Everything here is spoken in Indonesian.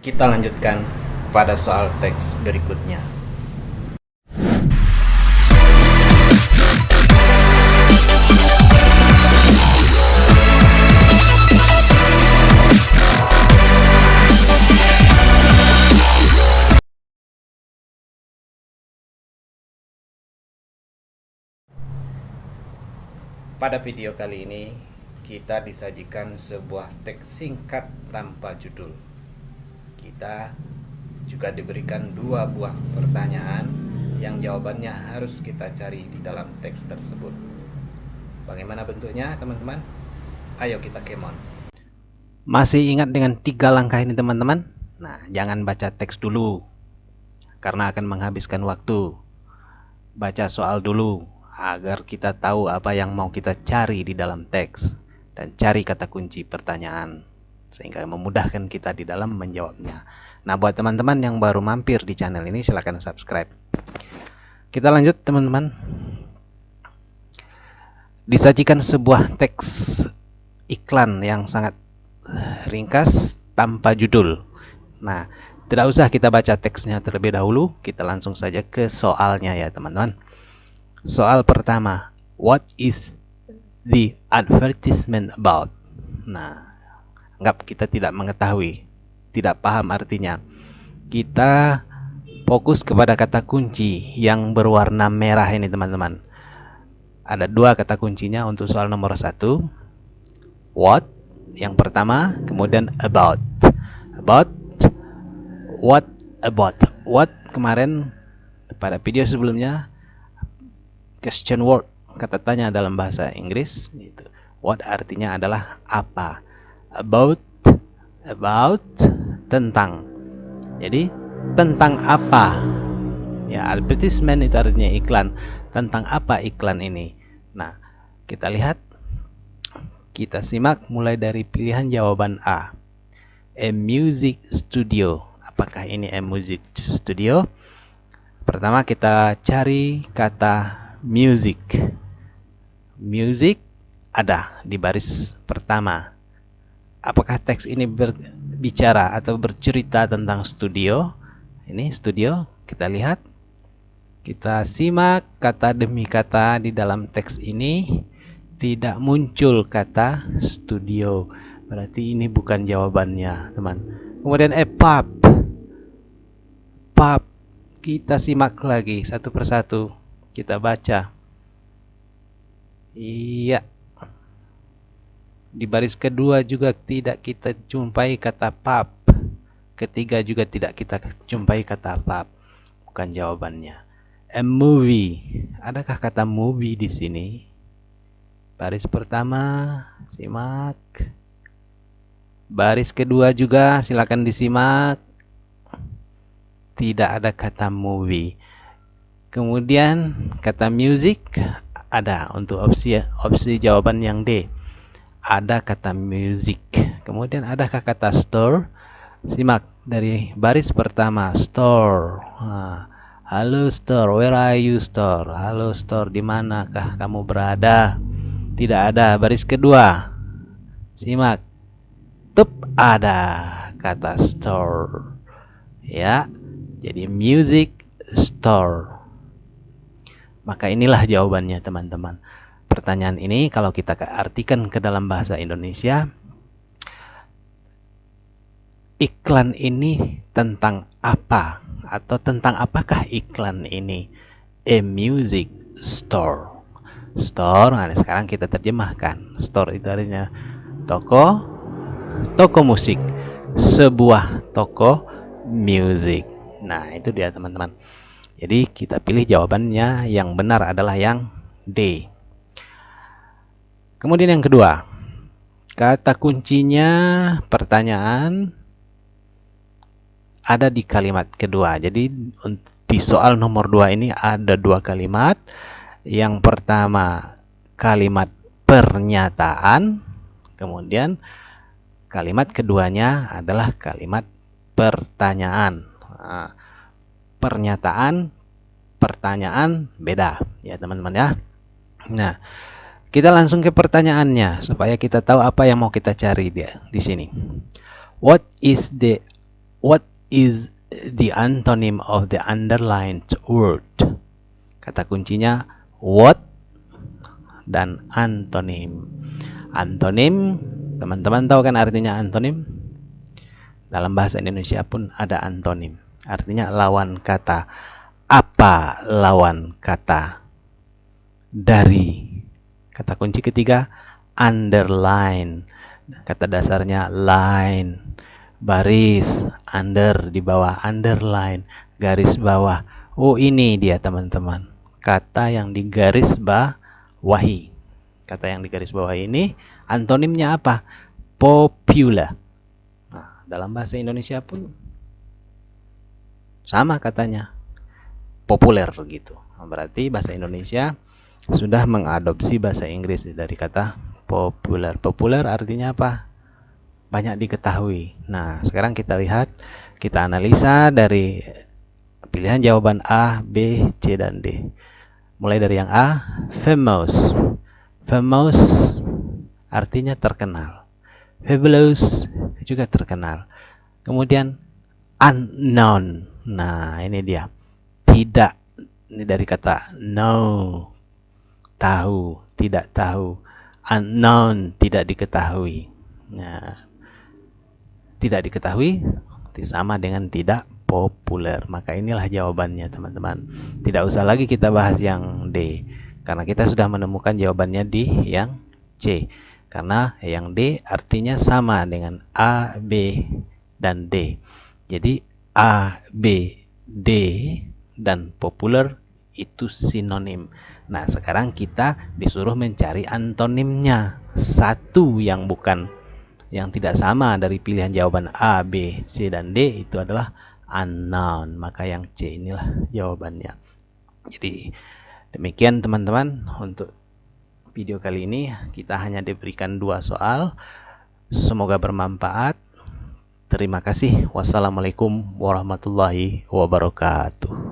Kita lanjutkan pada soal teks berikutnya. Pada video kali ini, kita disajikan sebuah teks singkat tanpa judul. Kita juga diberikan dua buah pertanyaan yang jawabannya harus kita cari di dalam teks tersebut. Bagaimana bentuknya, teman-teman? Ayo kita kemon. Masih ingat dengan 3 langkah ini, teman-teman? Nah, jangan baca teks dulu, karena akan menghabiskan waktu. Baca soal dulu, agar kita tahu apa yang mau kita cari di dalam teks, dan cari kata kunci pertanyaan, sehingga memudahkan kita di dalam menjawabnya. Nah, buat teman-teman yang baru mampir di channel ini, silahkan subscribe. Kita lanjut, teman-teman. Disajikan sebuah teks iklan yang sangat ringkas tanpa judul. Nah, tidak usah kita baca teksnya terlebih dahulu, kita langsung saja ke soalnya ya teman-teman. Soal pertama, what is the advertisement about? Nah, anggap kita tidak mengetahui, tidak paham artinya. Kita fokus kepada kata kunci yang berwarna merah ini teman-teman. Ada dua kata kuncinya untuk soal nomor 1. What, yang pertama, kemudian about. About, what about. What kemarin pada video sebelumnya question word, kata tanya dalam bahasa Inggris gitu. What artinya adalah apa. About, about tentang. Jadi tentang apa? Ya, advertisement itu artinya iklan. Tentang apa iklan ini? Nah, kita lihat, kita simak mulai dari pilihan jawaban A. A music studio. Apakah ini a music studio? Pertama kita cari kata music. Music ada di baris pertama. Apakah teks ini berbicara atau bercerita tentang studio? Ini studio, kita lihat. Kita simak kata demi kata di dalam teks ini. Tidak muncul kata studio. Berarti ini bukan jawabannya, teman. Kemudian pub. Pub. Kita simak lagi satu persatu. Kita baca. Iya. Di baris kedua juga tidak kita jumpai kata pub. Ketiga juga tidak kita jumpai kata pub. Bukan jawabannya. A movie. Adakah kata movie di sini? Baris pertama, simak. Baris kedua juga silakan disimak. Tidak ada kata movie. Kemudian kata music ada untuk opsi jawaban yang D. Ada kata music. Kemudian adakah kata store? Simak dari baris pertama, store. Halo store, where are you store? Halo store, di manakah kamu berada? Tidak ada. Baris kedua, simak. Tup, ada kata store. Ya, jadi music store. Maka inilah jawabannya teman-teman. Pertanyaan ini kalau kita artikan ke dalam bahasa Indonesia, iklan ini tentang apa? Atau tentang apakah iklan ini? A music store. Store, nah sekarang kita terjemahkan. Store itu artinya toko, toko musik. Sebuah toko music. Nah, itu dia teman-teman. Jadi kita pilih jawabannya yang benar adalah yang D. Kemudian yang kedua, kata kuncinya pertanyaan ada di kalimat kedua. Jadi di soal nomor 2 ini ada 2 kalimat. Yang pertama kalimat pernyataan, kemudian kalimat keduanya adalah kalimat pertanyaan. Nah, pernyataan, pertanyaan beda ya teman-teman ya. Nah, kita langsung ke pertanyaannya supaya kita tahu apa yang mau kita cari dia di sini. What is the What is the antonym of the underlined word? Kata kuncinya what dan antonim. Antonim, teman-teman tahu kan artinya antonim? Dalam bahasa Indonesia pun ada antonim. Artinya lawan kata. Apa lawan kata dari? Kata kunci ketiga, underline. Kata dasarnya line, baris, under di bawah, underline, garis bawah. Oh, ini dia teman-teman. Kata yang digaris bawahi. Kata yang digaris bawahi ini antonimnya apa? Popular. Nah, dalam bahasa Indonesia pun sama katanya, populer gitu. Berarti bahasa Indonesia sudah mengadopsi bahasa Inggris dari kata populer. Populer artinya apa? Banyak diketahui. Nah, sekarang kita lihat, kita analisa dari pilihan jawaban A, B, C, dan D. Mulai dari yang A, famous. Famous artinya terkenal. Fabulous juga terkenal. Kemudian unknown. Nah, ini dia. Tidak. Ini dari kata no. Tahu, tidak tahu. Unknown, tidak diketahui. Nah, tidak diketahui sama dengan tidak populer. Maka inilah jawabannya, teman-teman. Tidak usah lagi kita bahas yang D, karena kita sudah menemukan jawabannya di yang C. Karena yang D artinya sama dengan A, B, dan D. Jadi A, B, D, dan populer itu sinonim. Nah, sekarang kita disuruh mencari antonimnya. Satu yang bukan, yang tidak sama dari pilihan jawaban A, B, C, dan D itu adalah unknown. Maka yang C inilah jawabannya. Jadi demikian teman-teman, untuk video kali ini kita hanya diberikan 2 soal. Semoga bermanfaat. Terima kasih. Wassalamualaikum warahmatullahi wabarakatuh.